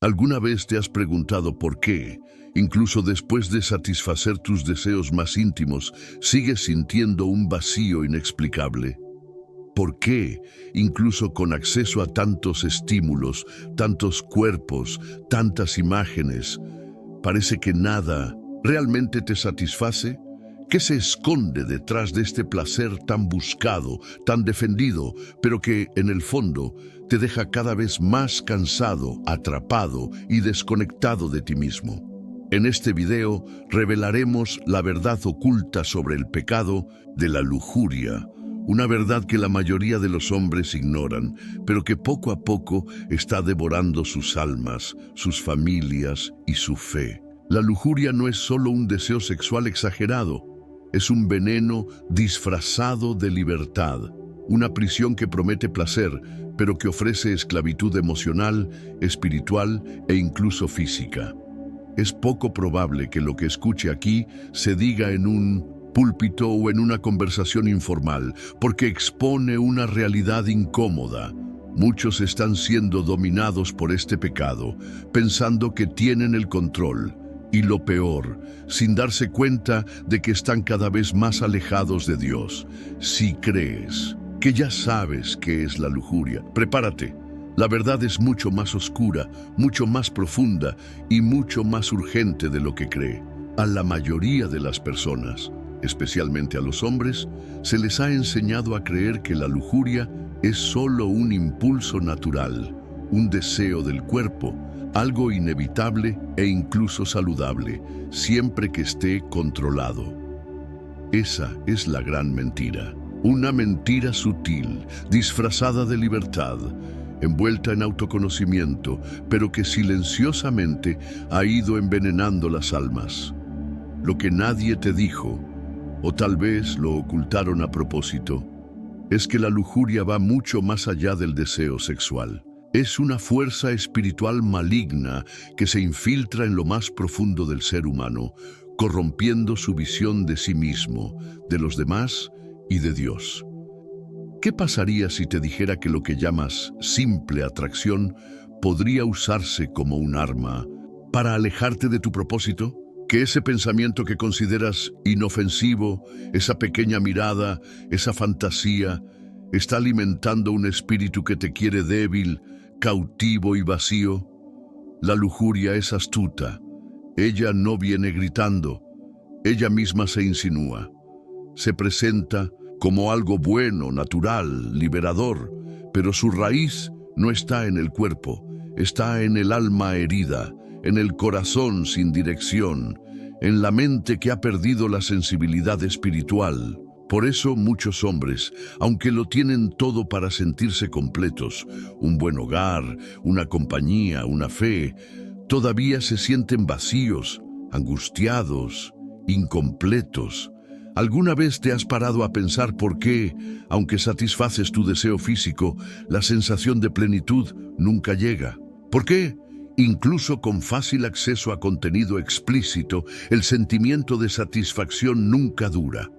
¿Alguna vez te has preguntado por qué, incluso después de satisfacer tus deseos más íntimos, sigues sintiendo un vacío inexplicable? ¿Por qué, incluso con acceso a tantos estímulos, tantos cuerpos, tantas imágenes, parece que nada realmente te satisface? ¿Qué se esconde detrás de este placer tan buscado, tan defendido, pero que, en el fondo, te deja cada vez más cansado, atrapado y desconectado de ti mismo? En este video revelaremos la verdad oculta sobre el pecado de la lujuria, una verdad que la mayoría de los hombres ignoran, pero que poco a poco está devorando sus almas, sus familias y su fe. La lujuria no es solo un deseo sexual exagerado, es un veneno disfrazado de libertad, una prisión que promete placer, pero que ofrece esclavitud emocional, espiritual e incluso física. Es poco probable que lo que escuche aquí se diga en un púlpito o en una conversación informal, porque expone una realidad incómoda. Muchos están siendo dominados por este pecado, pensando que tienen el control. Y lo peor, sin darse cuenta de que están cada vez más alejados de Dios. Si crees que ya sabes qué es la lujuria, prepárate. La verdad es mucho más oscura, mucho más profunda y mucho más urgente de lo que cree. A la mayoría de las personas, especialmente a los hombres, se les ha enseñado a creer que la lujuria es solo un impulso natural, un deseo del cuerpo, algo inevitable e incluso saludable, siempre que esté controlado. Esa es la gran mentira. Una mentira sutil, disfrazada de libertad, envuelta en autoconocimiento, pero que silenciosamente ha ido envenenando las almas. Lo que nadie te dijo, o tal vez lo ocultaron a propósito, es que la lujuria va mucho más allá del deseo sexual. Es una fuerza espiritual maligna que se infiltra en lo más profundo del ser humano, corrompiendo su visión de sí mismo, de los demás y de Dios. ¿Qué pasaría si te dijera que lo que llamas simple atracción podría usarse como un arma para alejarte de tu propósito? Que ese pensamiento que consideras inofensivo, esa pequeña mirada, esa fantasía, está alimentando un espíritu que te quiere débil, cautivo y vacío. La lujuria es astuta. Ella no viene gritando. Ella misma se insinúa. Se presenta como algo bueno, natural, liberador, pero su raíz no está en el cuerpo, está en el alma herida, en el corazón sin dirección, en la mente que ha perdido la sensibilidad espiritual. Por eso muchos hombres, aunque lo tienen todo para sentirse completos, un buen hogar, una compañía, una fe, todavía se sienten vacíos, angustiados, incompletos. ¿Alguna vez te has parado a pensar por qué, aunque satisfaces tu deseo físico, la sensación de plenitud nunca llega? ¿Por qué? Incluso con fácil acceso a contenido explícito, el sentimiento de satisfacción nunca dura.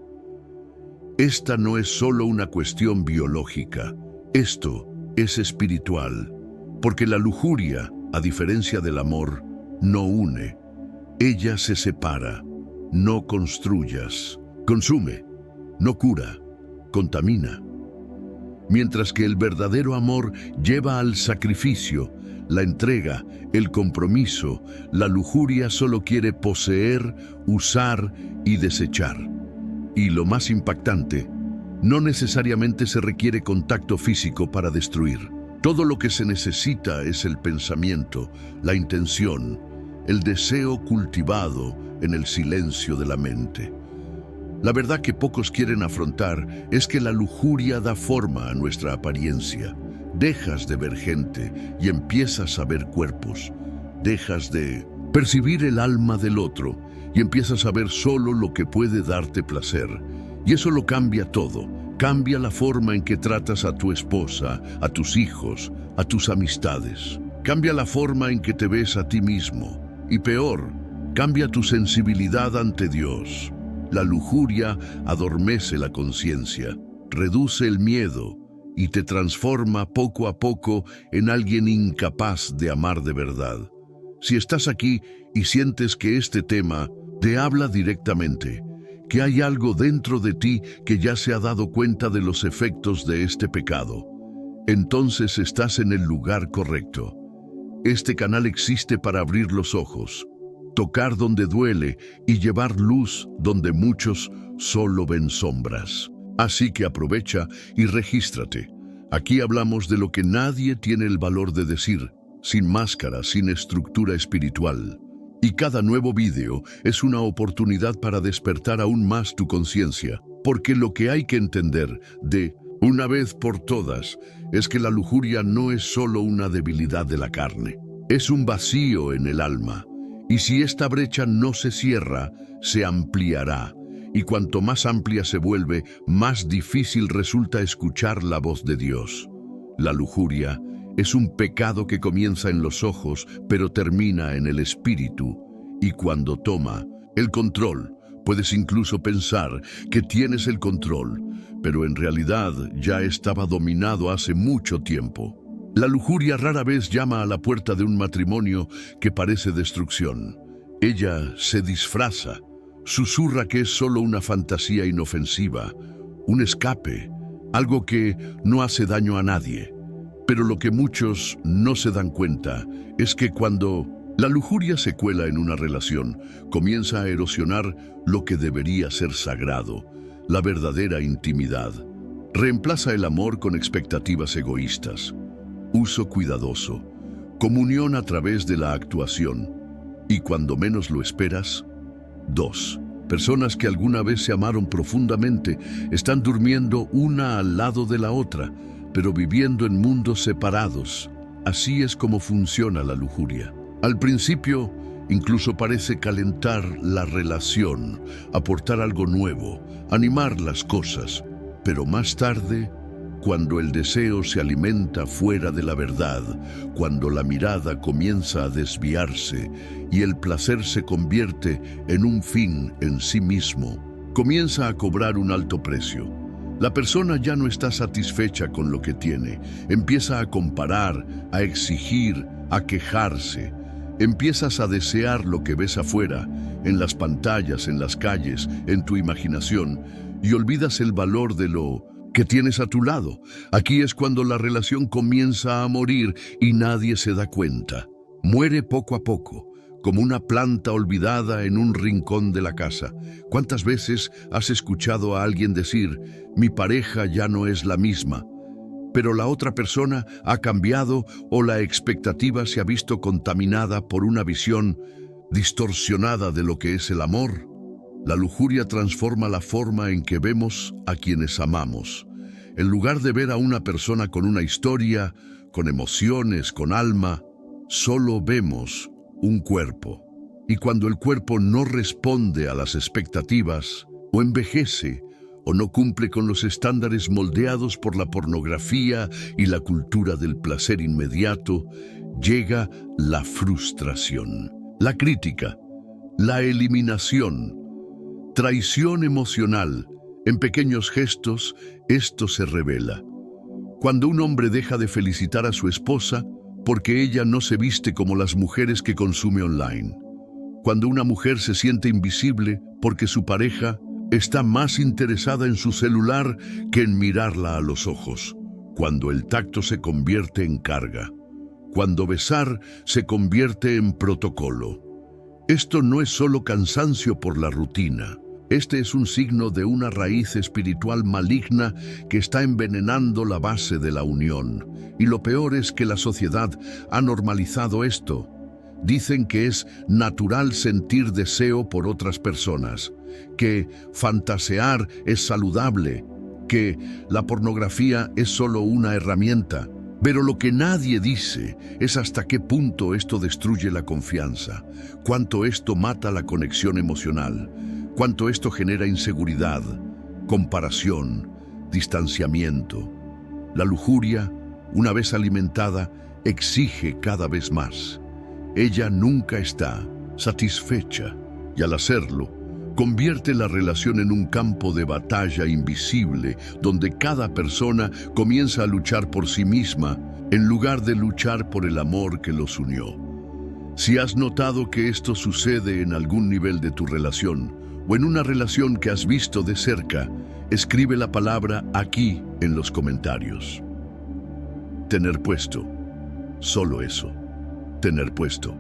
Esta no es solo una cuestión biológica, esto es espiritual, porque la lujuria, a diferencia del amor, no une. Ella se separa. No construyas. Consume. No cura. Contamina. Mientras que el verdadero amor lleva al sacrificio, la entrega, el compromiso, la lujuria solo quiere poseer, usar y desechar. Y lo más impactante, no necesariamente se requiere contacto físico para destruir. Todo lo que se necesita es el pensamiento, la intención, el deseo cultivado en el silencio de la mente. La verdad que pocos quieren afrontar es que la lujuria da forma a nuestra apariencia. Dejas de ver gente y empiezas a ver cuerpos. Dejas de percibir el alma del otro y empiezas a ver solo lo que puede darte placer. Y eso lo cambia todo. Cambia la forma en que tratas a tu esposa, a tus hijos, a tus amistades. Cambia la forma en que te ves a ti mismo. Y peor, cambia tu sensibilidad ante Dios. La lujuria adormece la conciencia, reduce el miedo y te transforma poco a poco en alguien incapaz de amar de verdad. Si estás aquí y sientes que este tema te habla directamente, que hay algo dentro de ti que ya se ha dado cuenta de los efectos de este pecado, entonces estás en el lugar correcto. Este canal existe para abrir los ojos, tocar donde duele y llevar luz donde muchos solo ven sombras. Así que aprovecha y regístrate. Aquí hablamos de lo que nadie tiene el valor de decir, sin máscara, sin estructura espiritual. Y cada nuevo vídeo es una oportunidad para despertar aún más tu conciencia, porque lo que hay que entender de una vez por todas es que la lujuria no es solo una debilidad de la carne, es un vacío en el alma. Y si esta brecha no se cierra, se ampliará. Y cuanto más amplia se vuelve, más difícil resulta escuchar la voz de Dios. La lujuria es un pecado que comienza en los ojos, pero termina en el espíritu. Y cuando toma el control, puedes incluso pensar que tienes el control, pero en realidad ya estaba dominado hace mucho tiempo. La lujuria rara vez llama a la puerta de un matrimonio que parece destrucción. Ella se disfraza, susurra que es solo una fantasía inofensiva, un escape, algo que no hace daño a nadie. Pero lo que muchos no se dan cuenta es que cuando la lujuria se cuela en una relación, comienza a erosionar lo que debería ser sagrado, la verdadera intimidad. Reemplaza el amor con expectativas egoístas, uso cuidadoso, comunión a través de la actuación. Y cuando menos lo esperas, dos personas que alguna vez se amaron profundamente están durmiendo una al lado de la otra, pero viviendo en mundos separados. Así es como funciona la lujuria. Al principio, incluso parece calentar la relación, aportar algo nuevo, animar las cosas. Pero más tarde, cuando el deseo se alimenta fuera de la verdad, cuando la mirada comienza a desviarse y el placer se convierte en un fin en sí mismo, comienza a cobrar un alto precio. La persona ya no está satisfecha con lo que tiene, empieza a comparar, a exigir, a quejarse. Empiezas a desear lo que ves afuera, en las pantallas, en las calles, en tu imaginación, y olvidas el valor de lo que tienes a tu lado. Aquí es cuando la relación comienza a morir y nadie se da cuenta. Muere poco a poco, como una planta olvidada en un rincón de la casa. ¿Cuántas veces has escuchado a alguien decir, mi pareja ya no es la misma? Pero la otra persona ha cambiado o la expectativa se ha visto contaminada por una visión distorsionada de lo que es el amor. La lujuria transforma la forma en que vemos a quienes amamos. En lugar de ver a una persona con una historia, con emociones, con alma, solo vemos un cuerpo. Y cuando el cuerpo no responde a las expectativas, o envejece, o no cumple con los estándares moldeados por la pornografía y la cultura del placer inmediato, llega la frustración, la crítica, la eliminación, traición emocional. En pequeños gestos, esto se revela. Cuando un hombre deja de felicitar a su esposa porque ella no se viste como las mujeres que consume online. Cuando una mujer se siente invisible porque su pareja está más interesada en su celular que en mirarla a los ojos. Cuando el tacto se convierte en carga. Cuando besar se convierte en protocolo. Esto no es solo cansancio por la rutina. Este es un signo de una raíz espiritual maligna que está envenenando la base de la unión. Y lo peor es que la sociedad ha normalizado esto. Dicen que es natural sentir deseo por otras personas, que fantasear es saludable, que la pornografía es solo una herramienta. Pero lo que nadie dice es hasta qué punto esto destruye la confianza, cuánto esto mata la conexión emocional, cuánto esto genera inseguridad, comparación, distanciamiento. La lujuria, una vez alimentada, exige cada vez más. Ella nunca está satisfecha y al hacerlo, convierte la relación en un campo de batalla invisible donde cada persona comienza a luchar por sí misma en lugar de luchar por el amor que los unió. Si has notado que esto sucede en algún nivel de tu relación o en una relación que has visto de cerca, escribe la palabra aquí en los comentarios. Tener puesto. Solo eso. Tener puesto.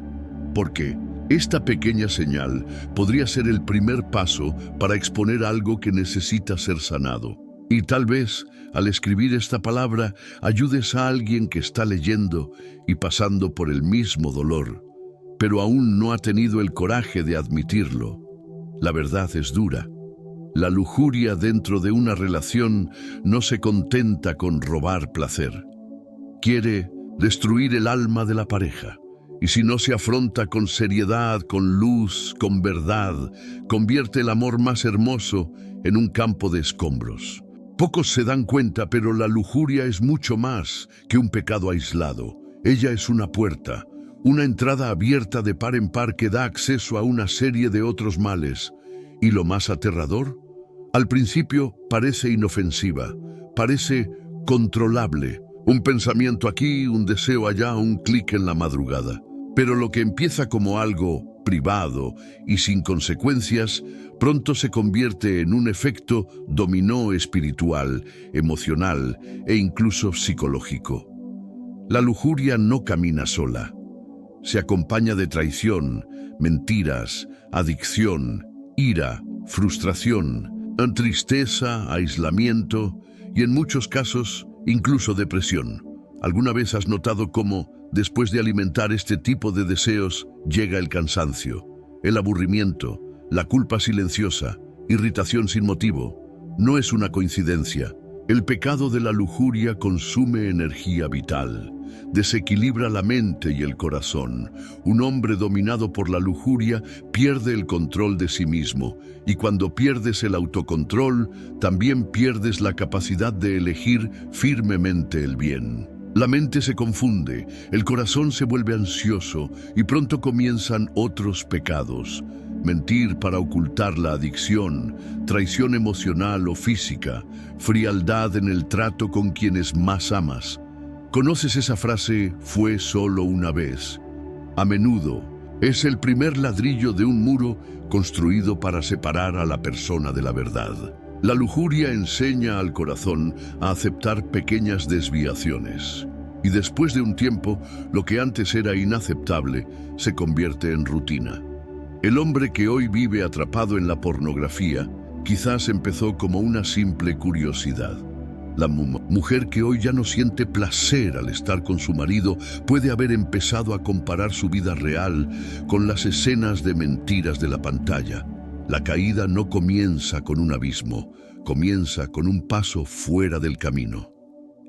Porque esta pequeña señal podría ser el primer paso para exponer algo que necesita ser sanado. Y tal vez, al escribir esta palabra, ayudes a alguien que está leyendo y pasando por el mismo dolor, pero aún no ha tenido el coraje de admitirlo. La verdad es dura. La lujuria dentro de una relación no se contenta con robar placer. Quiere destruir el alma de la pareja. Y si no se afronta con seriedad, con luz, con verdad, convierte el amor más hermoso en un campo de escombros. Pocos se dan cuenta, pero la lujuria es mucho más que un pecado aislado. Ella es una puerta, una entrada abierta de par en par que da acceso a una serie de otros males. ¿Y lo más aterrador? Al principio parece inofensiva, parece controlable. Un pensamiento aquí, un deseo allá, un clic en la madrugada. Pero lo que empieza como algo privado y sin consecuencias, pronto se convierte en un efecto dominó espiritual, emocional e incluso psicológico. La lujuria no camina sola. Se acompaña de traición, mentiras, adicción, ira, frustración, tristeza, aislamiento y en muchos casos incluso depresión. ¿Alguna vez has notado cómo, después de alimentar este tipo de deseos, llega el cansancio, el aburrimiento, la culpa silenciosa, irritación sin motivo? No es una coincidencia. El pecado de la lujuria consume energía vital, desequilibra la mente y el corazón. Un hombre dominado por la lujuria pierde el control de sí mismo, y cuando pierdes el autocontrol, también pierdes la capacidad de elegir firmemente el bien. La mente se confunde, el corazón se vuelve ansioso y pronto comienzan otros pecados. Mentir para ocultar la adicción, traición emocional o física, frialdad en el trato con quienes más amas. ¿Conoces esa frase, fue solo una vez? A menudo es el primer ladrillo de un muro construido para separar a la persona de la verdad. La lujuria enseña al corazón a aceptar pequeñas desviaciones. Y después de un tiempo, lo que antes era inaceptable se convierte en rutina. El hombre que hoy vive atrapado en la pornografía quizás empezó como una simple curiosidad. La mujer que hoy ya no siente placer al estar con su marido puede haber empezado a comparar su vida real con las escenas de mentiras de la pantalla. La caída no comienza con un abismo, comienza con un paso fuera del camino.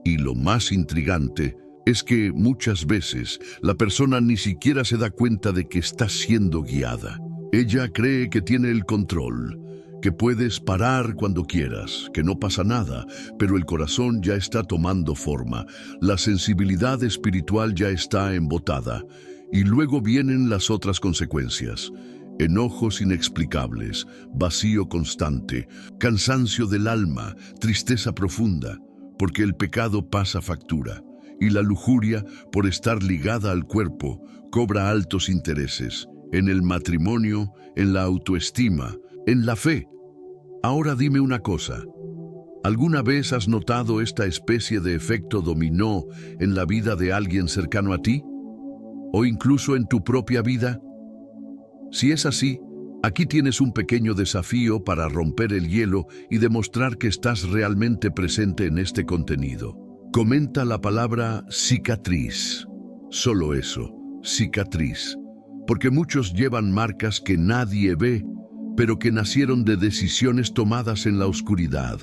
Y lo más intrigante es que muchas veces la persona ni siquiera se da cuenta de que está siendo guiada. Ella cree que tiene el control, que puedes parar cuando quieras, que no pasa nada, pero el corazón ya está tomando forma, la sensibilidad espiritual ya está embotada, y luego vienen las otras consecuencias. Enojos inexplicables, vacío constante, cansancio del alma, tristeza profunda, porque el pecado pasa factura, y la lujuria, por estar ligada al cuerpo, cobra altos intereses, en el matrimonio, en la autoestima, en la fe. Ahora dime una cosa, ¿alguna vez has notado esta especie de efecto dominó en la vida de alguien cercano a ti? ¿O incluso en tu propia vida? Si es así, aquí tienes un pequeño desafío para romper el hielo y demostrar que estás realmente presente en este contenido. Comenta la palabra cicatriz. Solo eso, cicatriz. Porque muchos llevan marcas que nadie ve, pero que nacieron de decisiones tomadas en la oscuridad.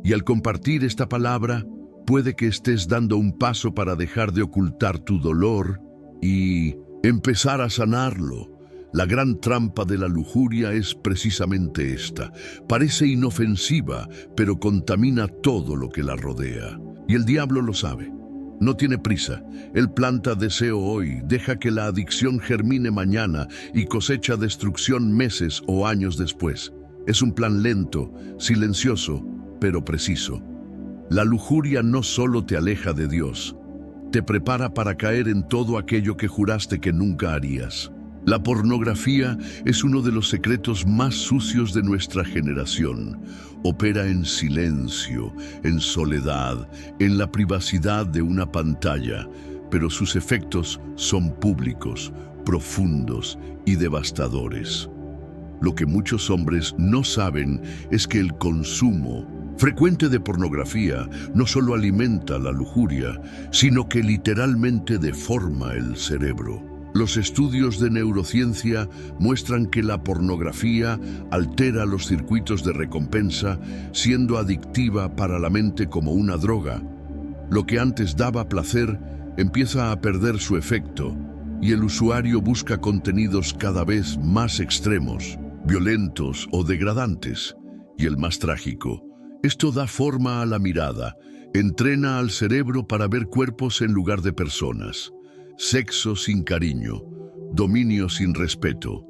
Y al compartir esta palabra, puede que estés dando un paso para dejar de ocultar tu dolor y empezar a sanarlo. La gran trampa de la lujuria es precisamente esta. Parece inofensiva, pero contamina todo lo que la rodea. Y el diablo lo sabe. No tiene prisa. Él planta deseo hoy, deja que la adicción germine mañana y cosecha destrucción meses o años después. Es un plan lento, silencioso, pero preciso. La lujuria no solo te aleja de Dios, te prepara para caer en todo aquello que juraste que nunca harías. La pornografía es uno de los secretos más sucios de nuestra generación. Opera en silencio, en soledad, en la privacidad de una pantalla, pero sus efectos son públicos, profundos y devastadores. Lo que muchos hombres no saben es que el consumo frecuente de pornografía no solo alimenta la lujuria, sino que literalmente deforma el cerebro. Los estudios de neurociencia muestran que la pornografía altera los circuitos de recompensa, siendo adictiva para la mente como una droga. Lo que antes daba placer empieza a perder su efecto y el usuario busca contenidos cada vez más extremos, violentos o degradantes. Y el más trágico, esto da forma a la mirada, entrena al cerebro para ver cuerpos en lugar de personas. Sexo sin cariño, dominio sin respeto.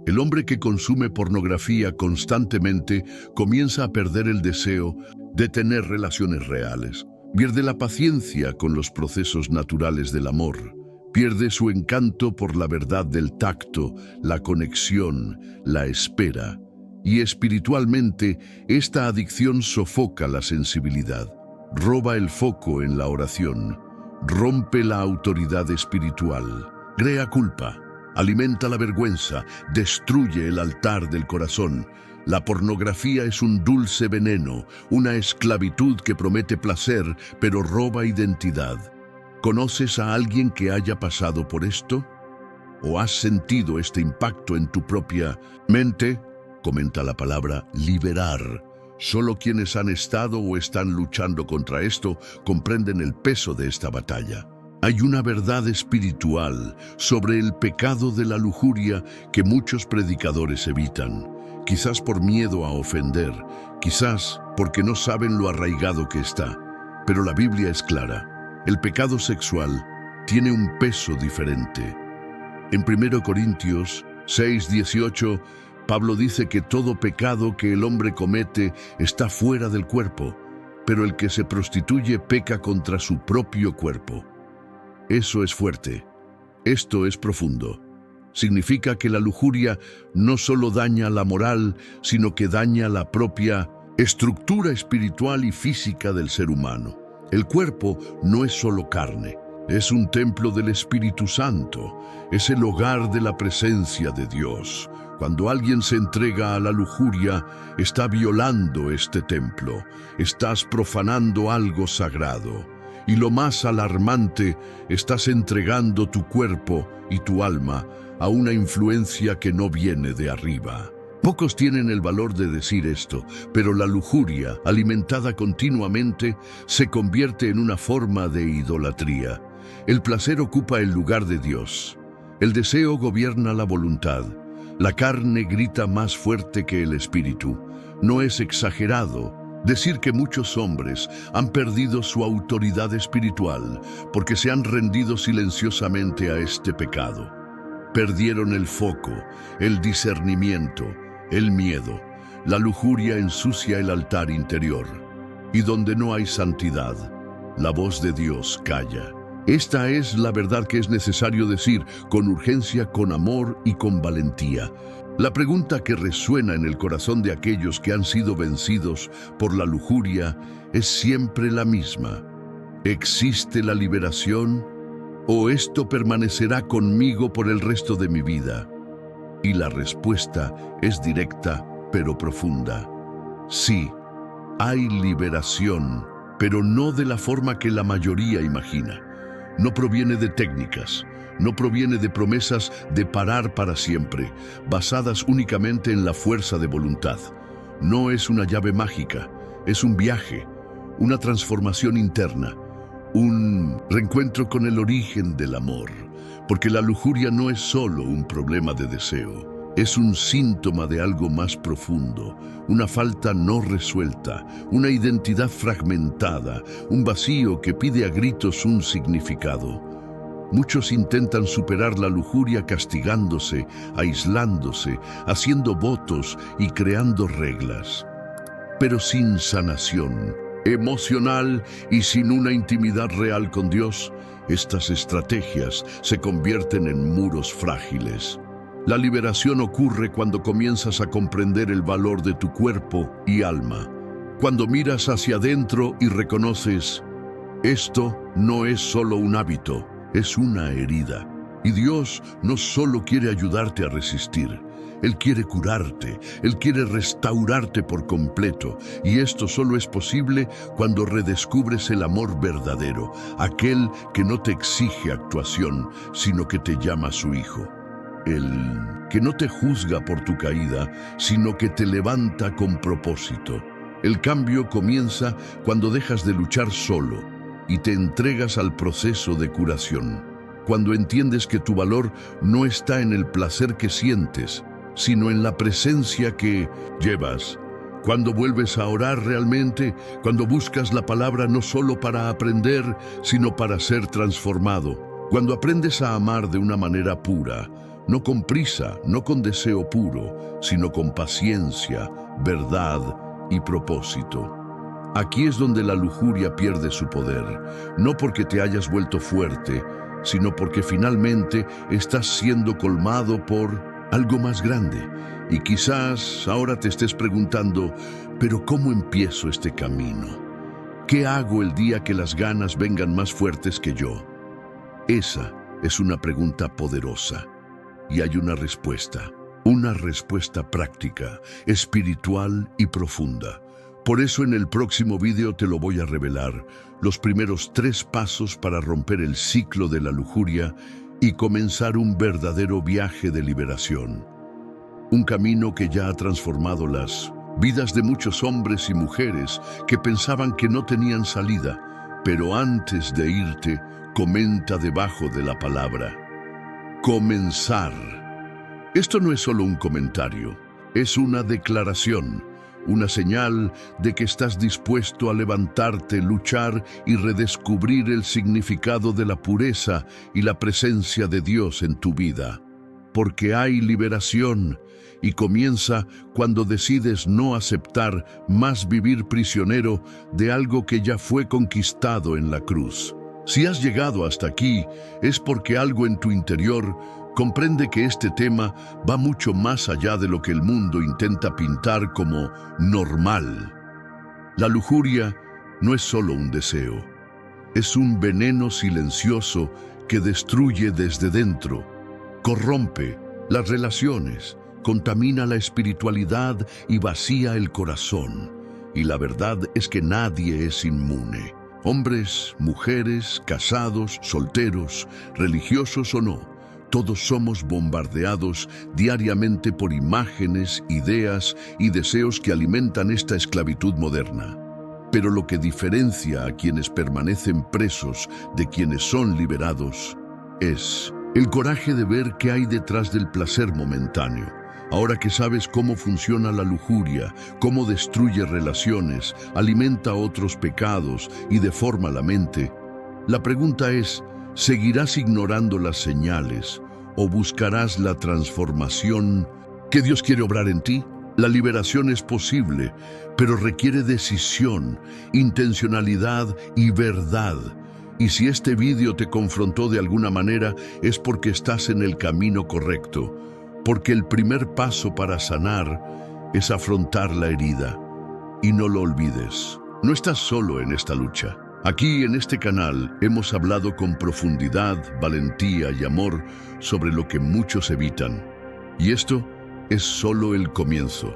El hombre que consume pornografía constantemente comienza a perder el deseo de tener relaciones reales. Pierde la paciencia con los procesos naturales del amor. Pierde su encanto por la verdad del tacto, la conexión, la espera. Y espiritualmente, esta adicción sofoca la sensibilidad, roba el foco en la oración, rompe la autoridad espiritual, crea culpa, alimenta la vergüenza, destruye el altar del corazón. La pornografía es un dulce veneno, una esclavitud que promete placer, pero roba identidad. ¿Conoces a alguien que haya pasado por esto? ¿O has sentido este impacto en tu propia mente? Comenta la palabra liberar. Solo quienes han estado o están luchando contra esto comprenden el peso de esta batalla. Hay una verdad espiritual sobre el pecado de la lujuria que muchos predicadores evitan, quizás por miedo a ofender, quizás porque no saben lo arraigado que está. Pero la Biblia es clara. El pecado sexual tiene un peso diferente. En 1 Corintios 6:18, Pablo dice que todo pecado que el hombre comete está fuera del cuerpo, pero el que se prostituye peca contra su propio cuerpo. Eso es fuerte. Esto es profundo. Significa que la lujuria no solo daña la moral, sino que daña la propia estructura espiritual y física del ser humano. El cuerpo no es solo carne, es un templo del Espíritu Santo, es el hogar de la presencia de Dios. Cuando alguien se entrega a la lujuria, está violando este templo, estás profanando algo sagrado. Y lo más alarmante, estás entregando tu cuerpo y tu alma a una influencia que no viene de arriba. Pocos tienen el valor de decir esto, pero la lujuria, alimentada continuamente, se convierte en una forma de idolatría. El placer ocupa el lugar de Dios. El deseo gobierna la voluntad. La carne grita más fuerte que el espíritu. No es exagerado decir que muchos hombres han perdido su autoridad espiritual porque se han rendido silenciosamente a este pecado. Perdieron el foco, el discernimiento, el miedo. La lujuria ensucia el altar interior. Y donde no hay santidad, la voz de Dios calla. Esta es la verdad que es necesario decir con urgencia, con amor y con valentía. La pregunta que resuena en el corazón de aquellos que han sido vencidos por la lujuria es siempre la misma. ¿Existe la liberación? ¿O esto permanecerá conmigo por el resto de mi vida? Y la respuesta es directa, pero profunda. Sí, hay liberación, pero no de la forma que la mayoría imagina. No proviene de técnicas, no proviene de promesas de parar para siempre, basadas únicamente en la fuerza de voluntad. No es una llave mágica, es un viaje, una transformación interna, un reencuentro con el origen del amor, porque la lujuria no es solo un problema de deseo. Es un síntoma de algo más profundo, una falta no resuelta, una identidad fragmentada, un vacío que pide a gritos un significado. Muchos intentan superar la lujuria castigándose, aislándose, haciendo votos y creando reglas. Pero sin sanación, emocional y sin una intimidad real con Dios, estas estrategias se convierten en muros frágiles. La liberación ocurre cuando comienzas a comprender el valor de tu cuerpo y alma, cuando miras hacia adentro y reconoces, esto no es solo un hábito, es una herida. Y Dios no solo quiere ayudarte a resistir, Él quiere curarte, Él quiere restaurarte por completo. Y esto solo es posible cuando redescubres el amor verdadero, aquel que no te exige actuación, sino que te llama su hijo. El que no te juzga por tu caída, sino que te levanta con propósito. El cambio comienza cuando dejas de luchar solo y te entregas al proceso de curación. Cuando entiendes que tu valor no está en el placer que sientes, sino en la presencia que llevas. Cuando vuelves a orar realmente, cuando buscas la palabra no solo para aprender, sino para ser transformado. Cuando aprendes a amar de una manera pura, no con prisa, no con deseo puro, sino con paciencia, verdad y propósito. Aquí es donde la lujuria pierde su poder, no porque te hayas vuelto fuerte, sino porque finalmente estás siendo colmado por algo más grande. Y quizás ahora te estés preguntando, ¿pero cómo empiezo este camino? ¿Qué hago el día que las ganas vengan más fuertes que yo? Esa es una pregunta poderosa. Y hay una respuesta práctica, espiritual y profunda. Por eso en el próximo video te lo voy a revelar, los primeros 3 pasos para romper el ciclo de la lujuria y comenzar un verdadero viaje de liberación. Un camino que ya ha transformado las vidas de muchos hombres y mujeres que pensaban que no tenían salida. Pero antes de irte, comenta debajo de la palabra comenzar. Esto no es solo un comentario, es una declaración, una señal de que estás dispuesto a levantarte, luchar y redescubrir el significado de la pureza y la presencia de Dios en tu vida. Porque hay liberación y comienza cuando decides no aceptar más vivir prisionero de algo que ya fue conquistado en la cruz. Si has llegado hasta aquí, es porque algo en tu interior comprende que este tema va mucho más allá de lo que el mundo intenta pintar como normal. La lujuria no es solo un deseo, es un veneno silencioso que destruye desde dentro, corrompe las relaciones, contamina la espiritualidad y vacía el corazón. Y la verdad es que nadie es inmune. Hombres, mujeres, casados, solteros, religiosos o no, todos somos bombardeados diariamente por imágenes, ideas y deseos que alimentan esta esclavitud moderna. Pero lo que diferencia a quienes permanecen presos de quienes son liberados es el coraje de ver qué hay detrás del placer momentáneo. Ahora que sabes cómo funciona la lujuria, cómo destruye relaciones, alimenta otros pecados y deforma la mente, la pregunta es, ¿seguirás ignorando las señales o buscarás la transformación que Dios quiere obrar en ti? La liberación es posible, pero requiere decisión, intencionalidad y verdad. Y si este vídeo te confrontó de alguna manera, es porque estás en el camino correcto. Porque el primer paso para sanar es afrontar la herida. Y no lo olvides, no estás solo en esta lucha. Aquí en este canal hemos hablado con profundidad, valentía y amor sobre lo que muchos evitan. Y esto es solo el comienzo.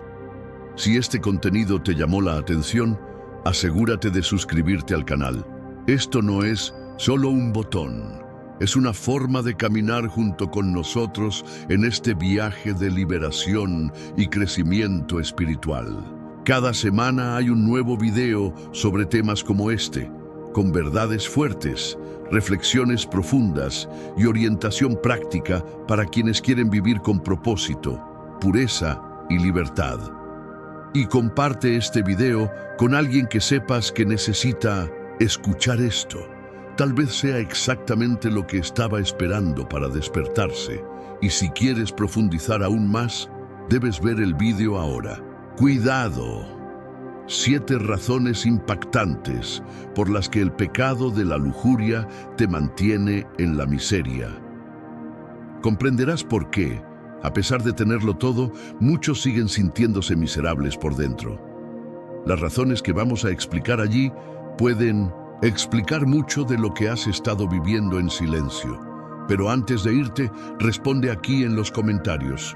Si este contenido te llamó la atención, asegúrate de suscribirte al canal. Esto no es solo un botón. Es una forma de caminar junto con nosotros en este viaje de liberación y crecimiento espiritual. Cada semana hay un nuevo video sobre temas como este, con verdades fuertes, reflexiones profundas y orientación práctica para quienes quieren vivir con propósito, pureza y libertad. Y comparte este video con alguien que sepas que necesita escuchar esto. Tal vez sea exactamente lo que estaba esperando para despertarse. Y si quieres profundizar aún más, debes ver el vídeo ahora. ¡Cuidado! 7 razones impactantes por las que el pecado de la lujuria te mantiene en la miseria. Comprenderás por qué, a pesar de tenerlo todo, muchos siguen sintiéndose miserables por dentro. Las razones que vamos a explicar allí pueden explicar mucho de lo que has estado viviendo en silencio. Pero antes de irte, responde aquí en los comentarios.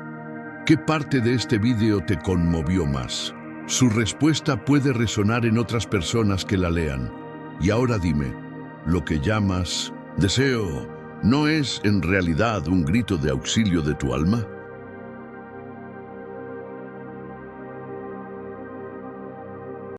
¿Qué parte de este vídeo te conmovió más? Su respuesta puede resonar en otras personas que la lean. Y ahora dime, ¿lo que llamas deseo no es en realidad un grito de auxilio de tu alma?